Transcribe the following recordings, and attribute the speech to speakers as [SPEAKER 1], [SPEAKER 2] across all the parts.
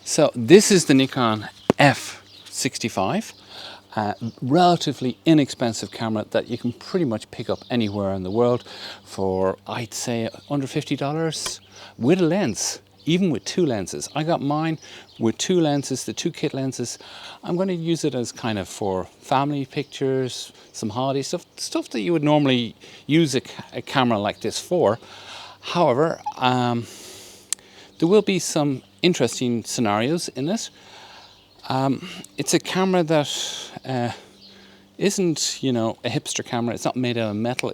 [SPEAKER 1] So this is the Nikon F65, relatively inexpensive camera that you can pretty much pick up anywhere in the world for, I'd say, under $50 with a lens, even with two lenses. I got mine with two lenses, the two kit lenses. I'm going to use it as kind of for family pictures, some holiday stuff that you would normally use a camera like this for. However, there will be some interesting scenarios in it. It's a camera that isn't, you know, a hipster camera. It's not made out of metal.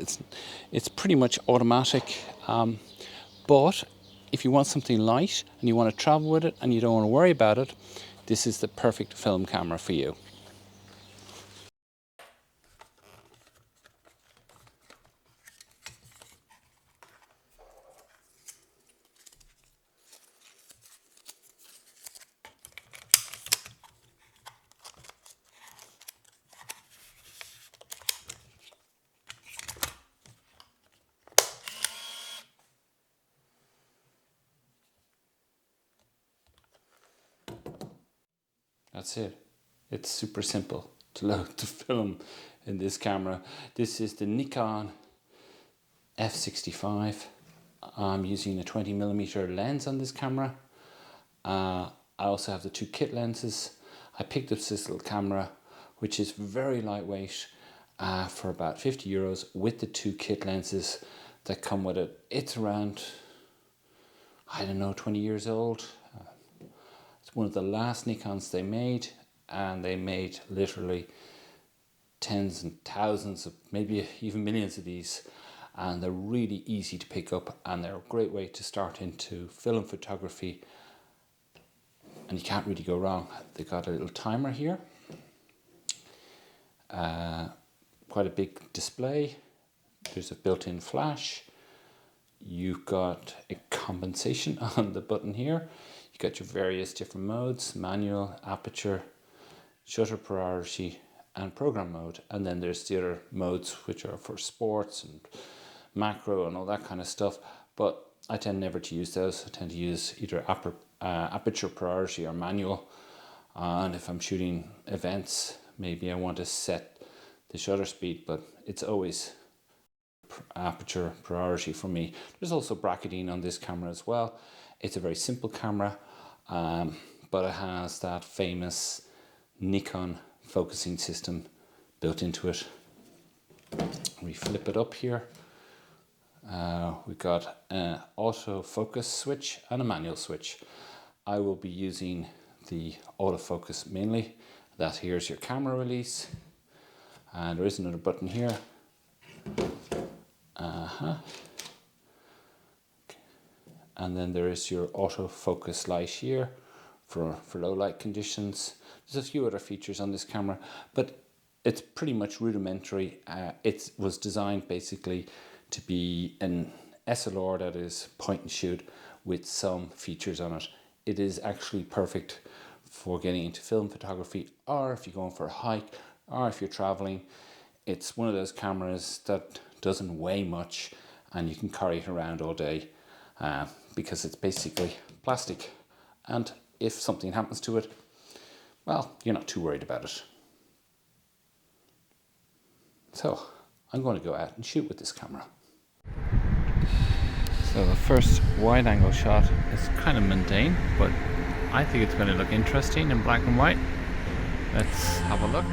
[SPEAKER 1] It's pretty much automatic. But if you want something light and you want to travel with it and you don't want to worry about it, this is the perfect film camera for you. That's it. It's super simple to load to film in this camera. This is the Nikon F65. I'm using a 20mm lens on this camera. I also have the two kit lenses. I picked up this little camera, which is very lightweight, for about €50 with the two kit lenses that come with it. It's around, I don't know, 20 years old. It's one of the last Nikons they made, and they made literally tens and thousands of, maybe even millions of these, and they're really easy to pick up, and they're a great way to start into film photography, and you can't really go wrong. They got a little timer here, quite a big display. There's a built-in flash. You've got a compensation on the button here. You got your various different modes: manual, aperture, shutter priority, and program mode. And then there's the other modes, which are for sports and macro and all that kind of stuff. But I tend never to use those. I tend to use either aperture priority or manual. And if I'm shooting events, maybe I want to set the shutter speed, but it's always aperture priority for me. There's also bracketing on this camera as well. It's a very simple camera, but it has that famous Nikon focusing system built into it. We flip it up here. We've got an autofocus switch and a manual switch. I will be using the autofocus mainly. That here's your camera release, and there is another button here. And then there is your autofocus light here for low light conditions. There's a few other features on this camera, but it's pretty much rudimentary. It was designed basically to be an SLR that is point and shoot with some features on it. It is actually perfect for getting into film photography, or if you're going for a hike, or if you're traveling. It's one of those cameras that doesn't weigh much and you can carry it around all day, because it's basically plastic, and if something happens to it, well, you're not too worried about it. So I'm going to go out and shoot with this camera. So the first wide angle shot is kind of mundane, but I think it's going to look interesting in black and white. Let's have a look.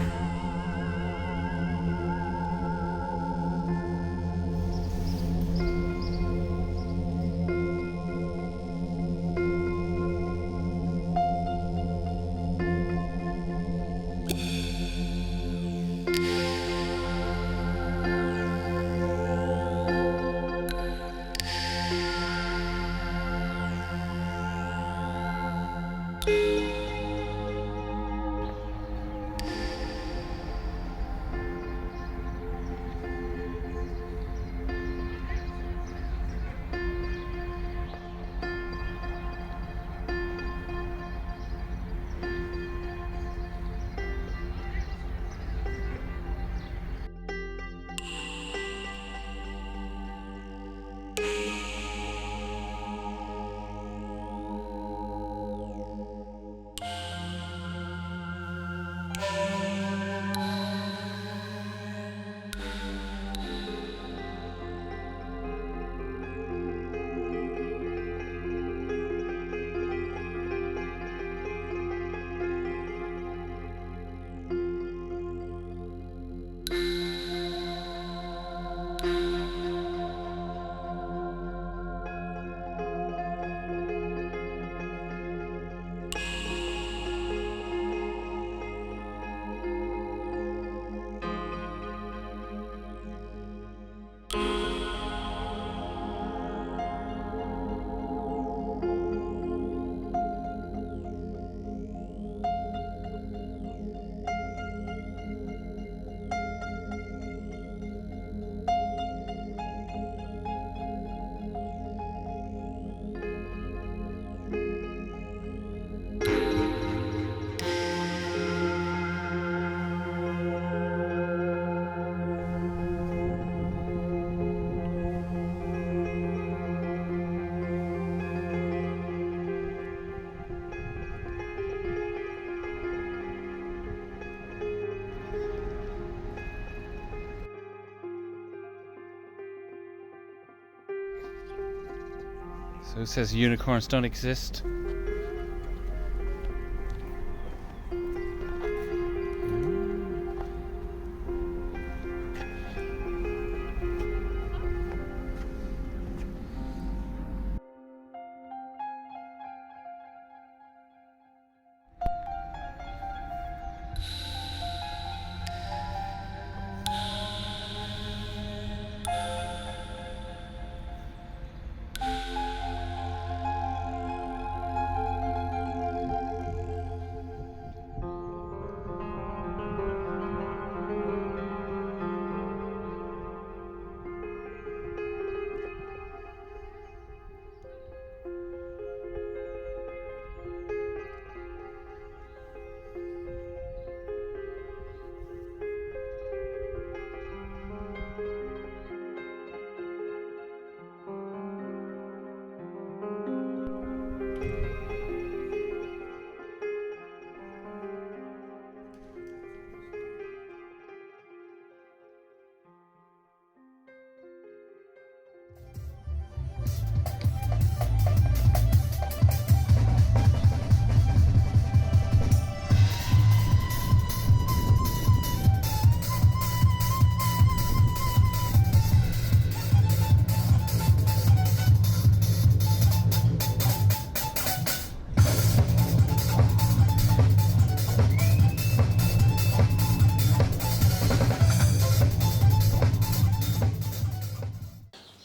[SPEAKER 1] So it says unicorns don't exist.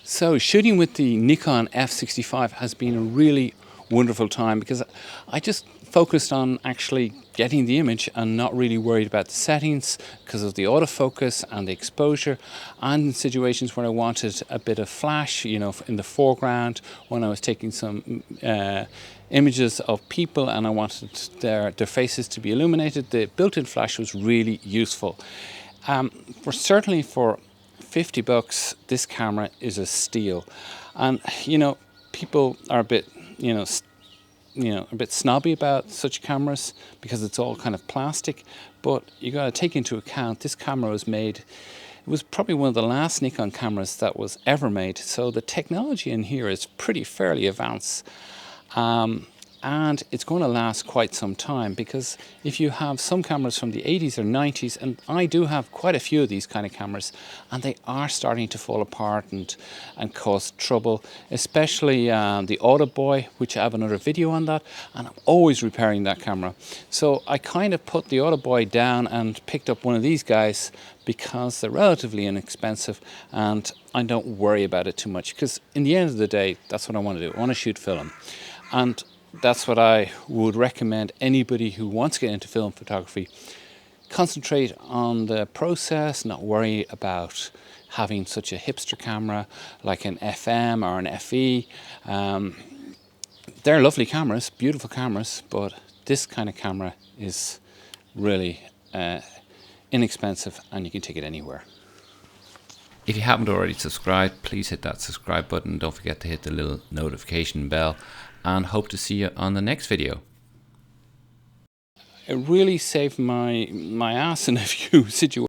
[SPEAKER 1] So shooting with the Nikon F65 has been a really wonderful time because I just focused on actually getting the image and not really worried about the settings because of the autofocus and the exposure, and in situations where I wanted a bit of flash, you know, in the foreground when I was taking some images of people and I wanted their faces to be illuminated. The built-in flash was really useful. Certainly for $50, this camera is a steal. And you know, people are a bit a bit snobby about such cameras because it's all kind of plastic, but you got to take into account this camera was made, it was probably one of the last Nikon cameras that was ever made, so the technology in here is pretty fairly advanced. And it's going to last quite some time, because if you have some cameras from the 80s or 90s, and I do have quite a few of these kind of cameras, and they are starting to fall apart and cause trouble, especially the Autoboy, which I have another video on that, and I'm always repairing that camera. So I kind of put the Autoboy down and picked up one of these guys because they're relatively inexpensive and I don't worry about it too much, because in the end of the day, that's what I want to do. I want to shoot film. And that's what I would recommend anybody who wants to get into film photography. Concentrate on the process, not worry about having such a hipster camera like an FM or an FE. They're lovely cameras, beautiful cameras, but this kind of camera is really inexpensive and you can take it anywhere. If you haven't already subscribed, please hit that subscribe button. Don't forget to hit the little notification bell, and hope to see you on the next video. It really saved my ass in a few situations.